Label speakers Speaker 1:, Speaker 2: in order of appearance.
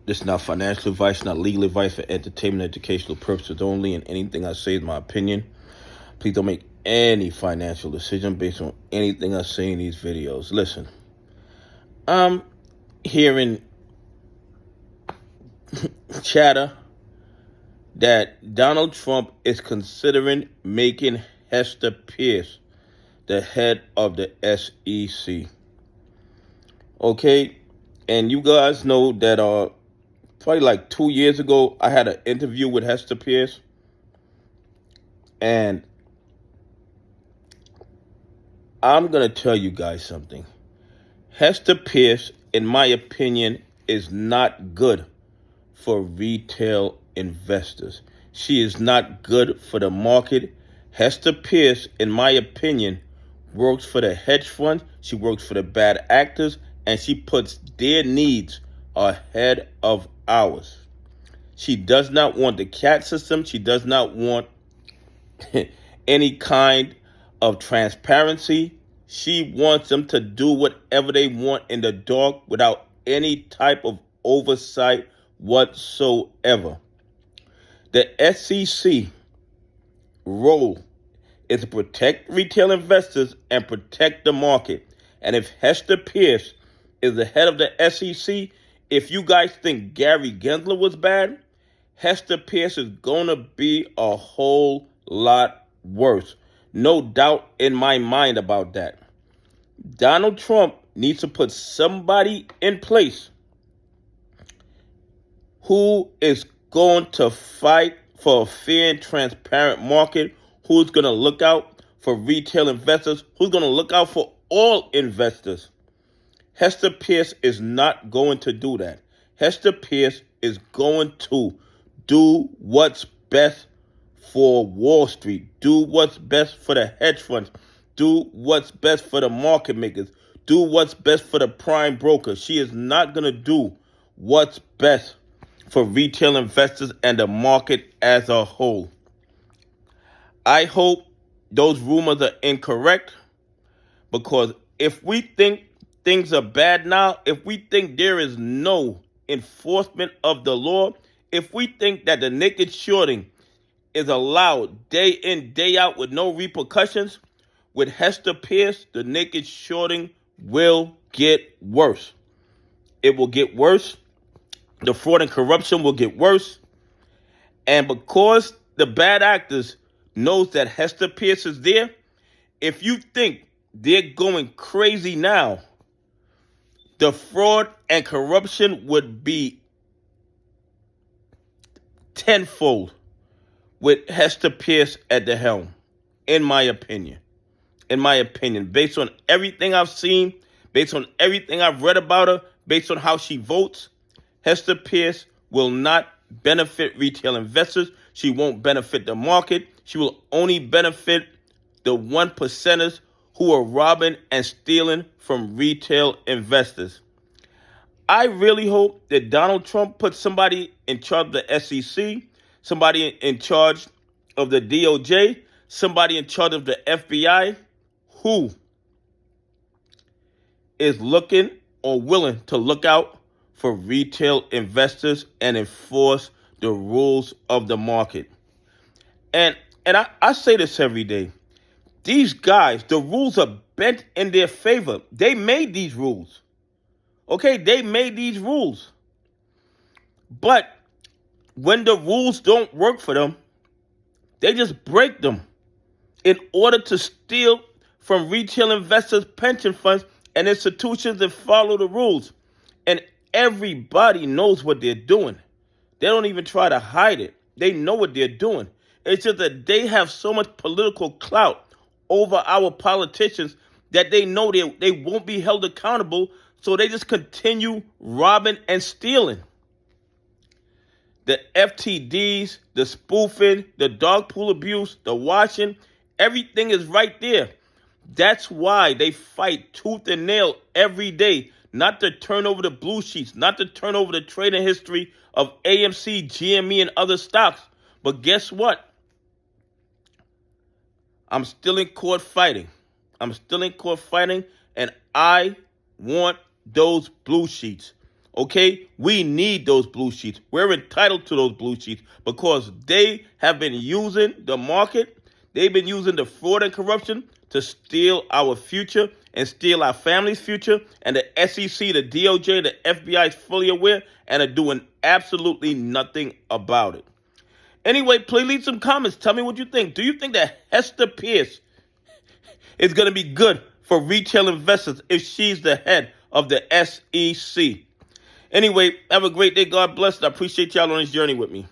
Speaker 1: This is not financial advice, not legal advice, for entertainment, educational purposes only, and anything I say is my opinion. Please don't make any financial decision based on anything I say in these videos. Listen, I'm hearing chatter that Donald Trump is considering making Hester Pierce the head of the SEC. Okay? And you guys know that probably like 2 years ago, I had an interview with Hester Pierce. And I'm going to tell you guys something. Hester Pierce, in my opinion, is not good for retail investors. She is not good for the market. Hester Pierce, in my opinion, works for the hedge funds. She works for the bad actors, and she puts their needs ahead of ours. She does not want the cat system. She does not want any kind of transparency. She wants them to do whatever they want in the dark without any type of oversight whatsoever. The SEC role is to protect retail investors and protect the market. And if Hester Pierce is the head of the SEC, if you guys think Gary Gensler was bad, Hester Pierce is going to be a whole lot worse. No doubt in my mind about that. Donald Trump needs to put somebody in place who is going to fight for a fair and transparent market, who's going to look out for retail investors, who's going to look out for all investors. Hester Pierce is not going to do that. Hester Pierce is going to do what's best for Wall Street, do what's best for the hedge funds, do what's best for the market makers, do what's best for the prime brokers. She is not going to do what's best for retail investors and the market as a whole. I hope those rumors are incorrect, because if we think things are bad now, if we think there is no enforcement of the law, if we think that the naked shorting is allowed day in, day out with no repercussions, with Hester Pierce, the naked shorting will get worse. It will get worse. The fraud and corruption will get worse. And because the bad actors knows that Hester Pierce is there, if you think they're going crazy now, the fraud and corruption would be tenfold with Hester Pierce at the helm, in my opinion. In my opinion, based on everything I've seen, based on everything I've read about her, based on how she votes, Hester Pierce will not benefit retail investors. She won't benefit the market. She will only benefit the 1%ers who are robbing and stealing from retail investors. I really hope that Donald Trump puts somebody in charge of the SEC, somebody in charge of the DOJ, somebody in charge of the FBI who is looking or willing to look out for retail investors and enforce the rules of the market. And I say this every day. These guys, the rules are bent in their favor. They made these rules. Okay, they made these rules. But when the rules don't work for them, they just break them in order to steal from retail investors, pension funds, and institutions that follow the rules. And everybody knows what they're doing. They don't even try to hide it. They know what they're doing. It's just that they have so much political clout over our politicians that they know they won't be held accountable, so they just continue robbing and stealing. The FTDs, the spoofing, the dog pool abuse, the washing, everything is right there. That's why they fight tooth and nail every day, not to turn over the blue sheets, not to turn over the trading history of AMC, GME, and other stocks. But guess what? I'm still in court fighting. And I want those blue sheets. Okay? We need those blue sheets. We're entitled to those blue sheets because they have been using the market. They've been using the fraud and corruption to steal our future and steal our family's future. And the SEC, the DOJ, the FBI is fully aware and are doing absolutely nothing about it. Anyway, please leave some comments. Tell me what you think. Do you think that Hester Pierce is going to be good for retail investors if she's the head of the SEC? Anyway, have a great day. God bless. I appreciate y'all on this journey with me.